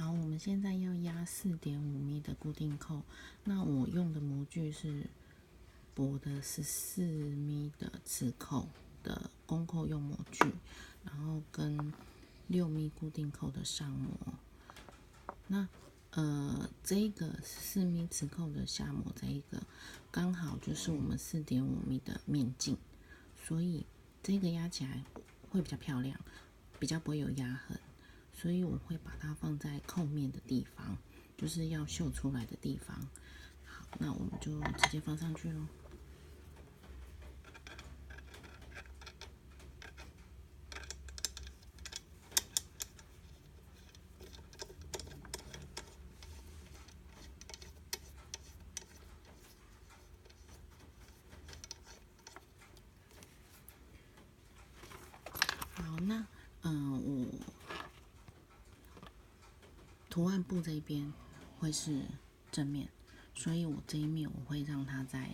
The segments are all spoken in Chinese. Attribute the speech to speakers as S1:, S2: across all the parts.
S1: 好，我们现在要压4.5mm的固定扣。那我用的模具是薄的14mm的磁扣的公扣用模具，然后跟6mm固定扣的上模。那这个14mm磁扣的下模，这一个刚好就是我们4.5mm的面径，所以这个压起来会比较漂亮，比较不会有压痕。所以我会把它放在扣面的地方，就是要绣出来的地方。好，那我们就直接放上去咯。好，那我图案布这一边会是正面，所以我这一面我会让它在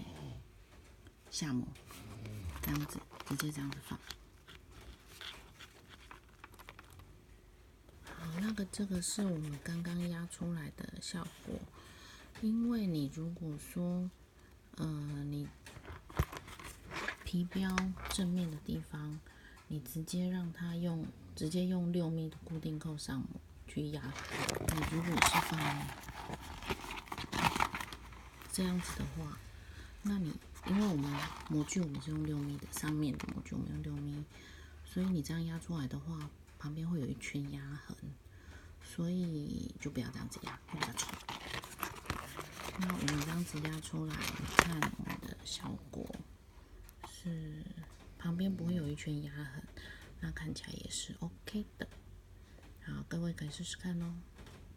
S1: 下模，这样子直接这样子放。好，这个是我们刚刚压出来的效果。因为你如果说，你皮标正面的地方，你直接让它直接用6mm的固定扣上模去压。你如果是放这样子的话，那你因为我们模具我们是用6mm的，上面的模具我们用6mm，所以你这样压出来的话，旁边会有一圈压痕，所以就不要这样子压，会比较丑。那我们这样子压出来，你看我们的效果是旁边不会有一圈压痕，那看起来也是 OK 的。好，各位可以试试看咯。